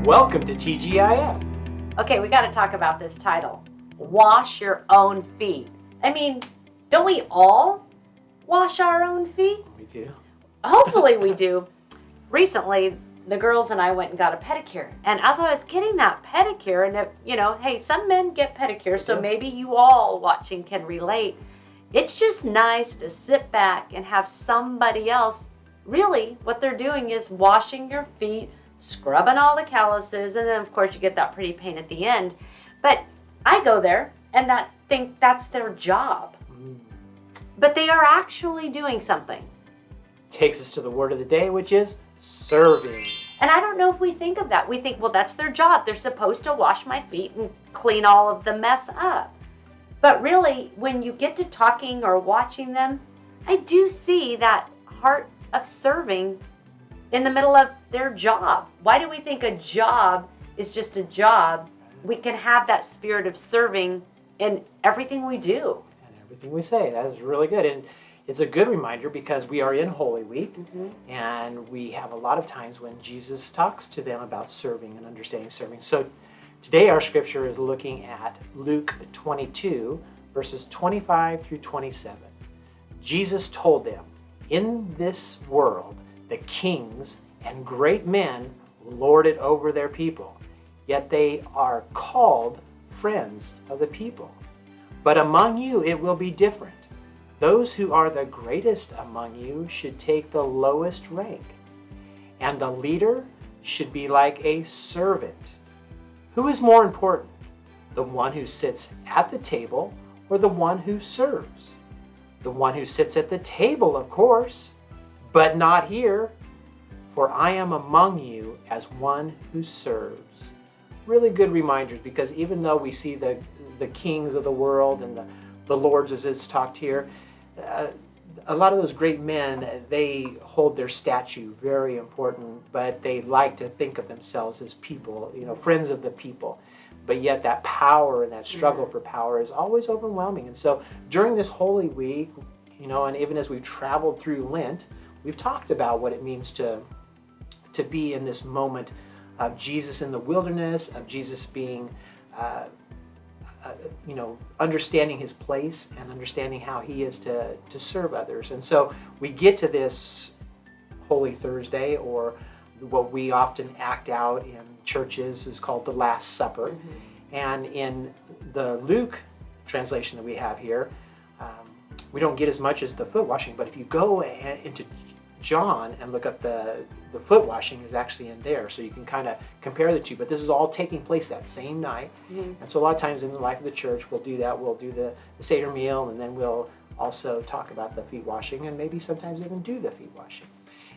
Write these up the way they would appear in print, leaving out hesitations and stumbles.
Welcome to TGIF. Okay, we got to talk about this title. Wash your own feet. I mean, don't we all wash our own feet? We do. Hopefully we do. Recently, the girls and I went and got a pedicure. And as I was getting that pedicure, and hey, some men get pedicures, so maybe you all watching can relate. It's just nice to sit back and have somebody else, really, what they're doing is washing your feet, scrubbing all the calluses, and then of course you get that pretty pain at the end. But I go there and think that's their job. But they are actually doing something. Takes us to the word of the day, which is serving. And I don't know if we think of that. We think, well, that's their job. They're supposed to wash my feet and clean all of the mess up. But really, when you get to talking or watching them, I do see that heart of serving in the middle of their job. Why do we think a job is just a job? We can have that spirit of serving in everything we do. And everything we say. That is really good. And it's a good reminder because we are in Holy Week, and we have a lot of times when Jesus talks to them about serving and understanding serving. So today our scripture is looking at Luke 22, verses 25 through 27. Jesus told them, "In this world, the kings and great men lord it over their people, yet they are called friends of the people. But among you it will be different. Those who are the greatest among you should take the lowest rank, and the leader should be like a servant. Who is more important, the one who sits at the table or the one who serves? The one who sits at the table, of course, but not here, for I am among you as one who serves." Really good reminders, because even though we see the kings of the world and the lords as it's talked here, a lot of those great men, they hold their statue very important, but they like to think of themselves as people, friends of the people. But yet that power and that struggle for power is always overwhelming. And so during this Holy Week, and even as we've traveled through Lent, we've talked about what it means to be in this moment of Jesus in the wilderness, of Jesus being understanding his place and understanding how he is to serve others. And so we get to this Holy Thursday, or what we often act out in churches is called the Last Supper. And in the Luke translation that we have here, we don't get as much as the foot washing, but if you go into John and look up the foot washing is actually in there, so you can kind of compare the two. But this is all taking place that same night. And so a lot of times in the life of the church, we'll do that. We'll do the Seder meal, and then we'll also talk about the feet washing, and maybe sometimes even do the feet washing.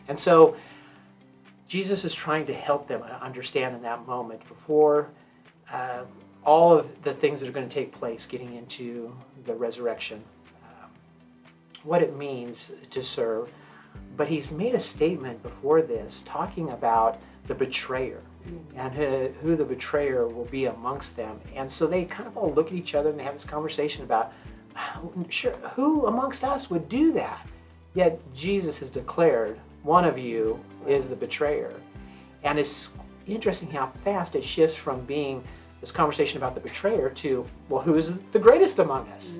And so Jesus is trying to help them understand in that moment, before all of the things that are going to take place getting into the resurrection, what it means to serve. But he's made a statement before this talking about the betrayer and who the betrayer will be amongst them. And so they kind of all look at each other and they have this conversation about, sure, who amongst us would do that? Yet Jesus has declared, one of you is the betrayer. And it's interesting how fast it shifts from being this conversation about the betrayer to, well, who is the greatest among us?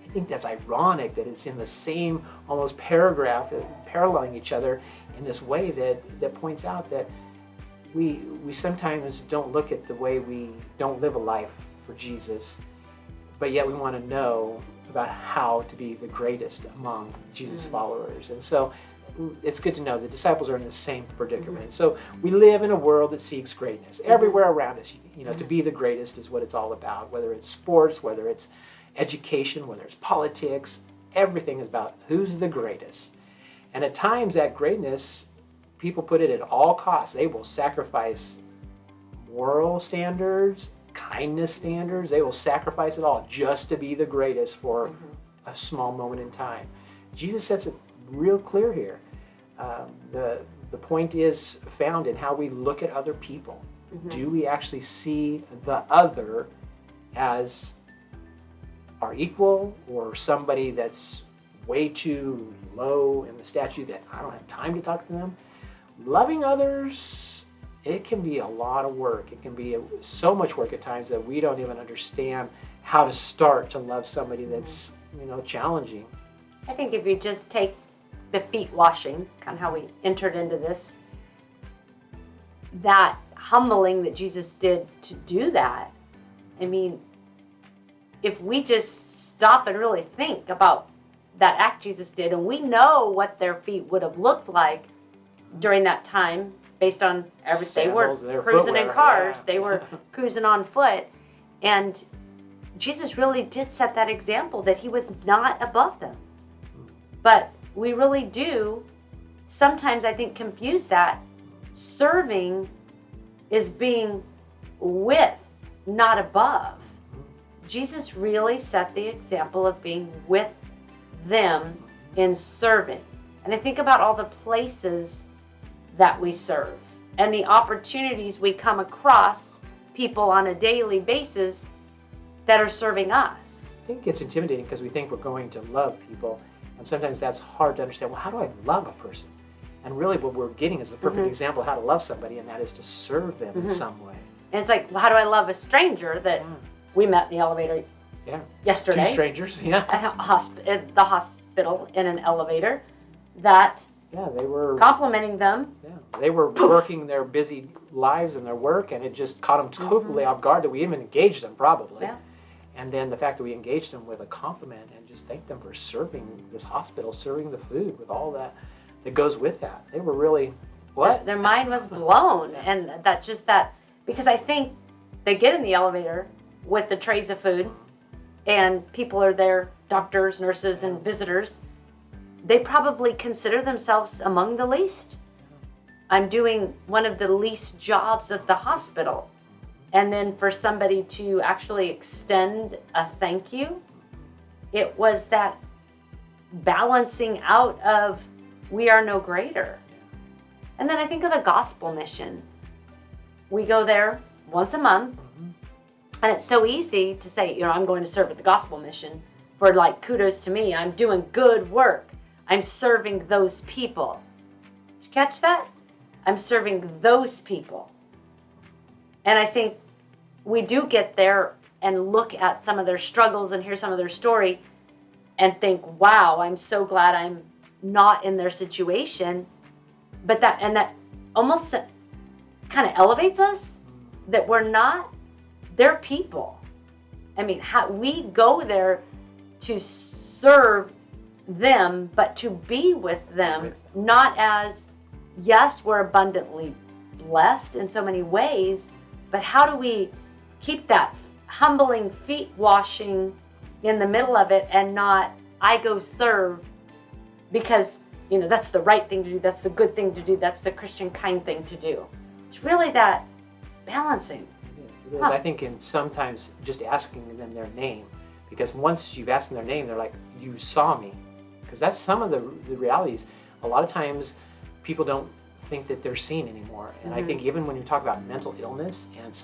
I think that's ironic that it's in the same almost paragraph, paralleling each other in this way that points out that we sometimes don't look at the way we don't live a life for Jesus, but yet we want to know about how to be the greatest among Jesus' followers. And so it's good to know the disciples are in the same predicament. So we live in a world that seeks greatness everywhere around us. To be the greatest is what it's all about, whether it's sports, whether it's education, whether it's politics. Everything is about who's the greatest. And at times that greatness, people put it at all costs. They will sacrifice moral standards, kindness standards. They will sacrifice it all just to be the greatest for a small moment in time. Jesus sets it real clear here. The point is found in how we look at other people. Do we actually see the other as our equal, or somebody that's way too low in the statue that I don't have time to talk to them? Loving others it can be a lot of work. It can be so much work at times that we don't even understand how to start to love somebody that's, challenging. I think if you just take the feet washing, kind of how we entered into this, that humbling that Jesus did to do that, I mean, if we just stop and really think about that act Jesus did, and we know what their feet would have looked like during that time based on everything. They were cruising in cars. Yeah. They were cruising on foot. And Jesus really did set that example that he was not above them. But we really do sometimes, I think, confuse that. Serving is being with, not above. Jesus really set the example of being with them in serving. And I think about all the places that we serve and the opportunities we come across people on a daily basis that are serving us. I think it's intimidating because we think we're going to love people, and sometimes that's hard to understand. Well, how do I love a person? And really what we're getting is the perfect example of how to love somebody, and that is to serve them in some way. And it's like, well, how do I love a stranger that we met in the elevator yesterday? 2 strangers, At the hospital in an elevator that they were complimenting them. Yeah, they were working their busy lives and their work, and it just caught them totally off guard that we even engaged them, probably. Yeah. And then the fact that we engaged them with a compliment and just thanked them for serving this hospital, serving the food with all that goes with that. They were really, what? Their mind was blown. And because I think they get in the elevator with the trays of food and people are there, doctors, nurses, and visitors. They probably consider themselves among the least. I'm doing one of the least jobs of the hospital. And then for somebody to actually extend a thank you, it was that balancing out of we are no greater. And then I think of the gospel mission. We go there once a month, and it's so easy to say, I'm going to serve at the gospel mission for kudos to me. I'm doing good work. I'm serving those people. Did you catch that? I'm serving those people. And I think we do get there and look at some of their struggles and hear some of their story and think, wow, I'm so glad I'm not in their situation. But that almost kind of elevates us, that we're not their people. I mean, we go there to serve them, but to be with them, not as, yes, we're abundantly blessed in so many ways, but how do we keep that humbling feet washing in the middle of it and not, I go serve because, that's the right thing to do, that's the good thing to do, that's the Christian kind thing to do. It's really that balancing. It is. I think in sometimes just asking them their name, because once you've asked them their name, they're like, you saw me. Because that's some of the realities. A lot of times people don't think that they're seen anymore. And I think even when you talk about mental illness and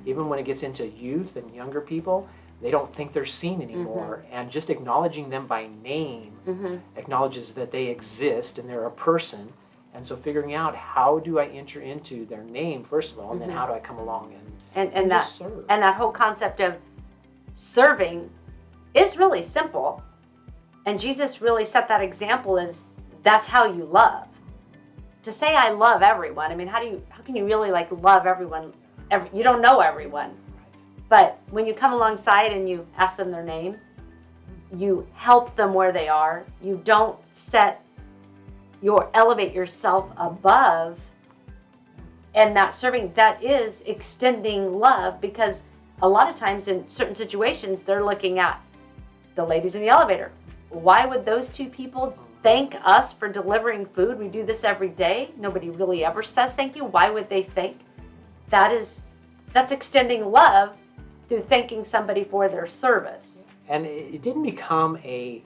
even when it gets into youth and younger people, they don't think they're seen anymore. And just acknowledging them by name acknowledges that they exist and they're a person. And so figuring out, how do I enter into their name, first of all, and then how do I come along and just serve? And that whole concept of serving is really simple. And Jesus really set that example as that's how you love. To say I love everyone, I mean, how can you really love everyone? You don't know everyone. But when you come alongside and you ask them their name, you help them where they are. You don't elevate yourself above. And that serving, that is extending love, because a lot of times in certain situations, they're looking at the ladies in the elevator. Why would those two people thank us for delivering food? We do this every day. Nobody really ever says thank you. Why would they thank? That's extending love through thanking somebody for their service. And it didn't become a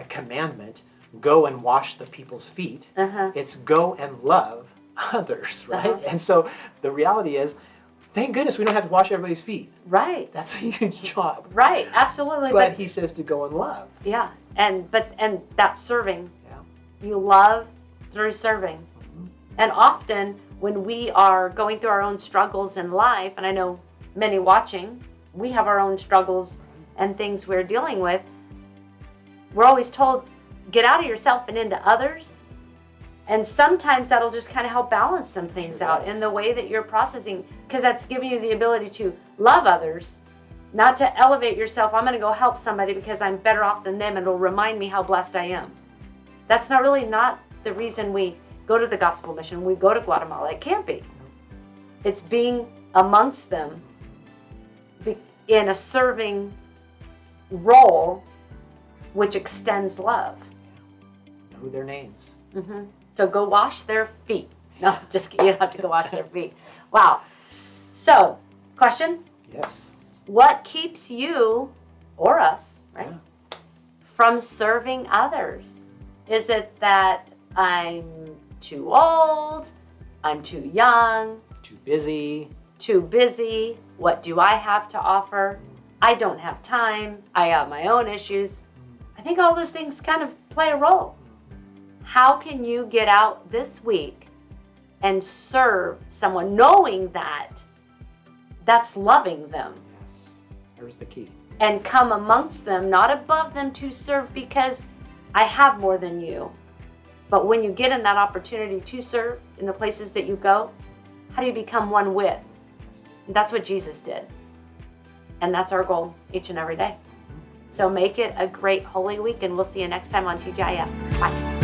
commandment, go and wash the people's feet. It's go and love others, right? And so the reality is, thank goodness we don't have to wash everybody's feet. Right. That's a huge job. Right, absolutely. But he says to go and love. Yeah, and that serving. Yeah. You love through serving. And often when we are going through our own struggles in life, and I know many watching, we have our own struggles and things we're dealing with. We're always told, get out of yourself and into others. And sometimes that'll just kind of help balance some things out in the way that you're processing, because that's giving you the ability to love others, not to elevate yourself. I'm going to go help somebody because I'm better off than them and it'll remind me how blessed I am. That's not the reason we go to the gospel mission. We go to Guatemala. It can't be. It's being amongst them in a serving role, which extends love. Know their names. Mm-hmm. So go wash their feet. No, just kidding. You don't have to go wash their feet. Wow. So, question? Yes. What keeps you, or us, right, from serving others? Is it that I'm too old? I'm too young? Too busy? Too busy? What do I have to offer? I don't have time. I have my own issues. I think all those things kind of play a role. How can you get out this week and serve someone knowing that that's loving them? Yes. There's the key. And come amongst them, not above them, to serve because I have more than you. But when you get in that opportunity to serve in the places that you go, how do you become one with? And that's what Jesus did. And that's our goal each and every day. So make it a great Holy Week, and we'll see you next time on TGIF. Bye.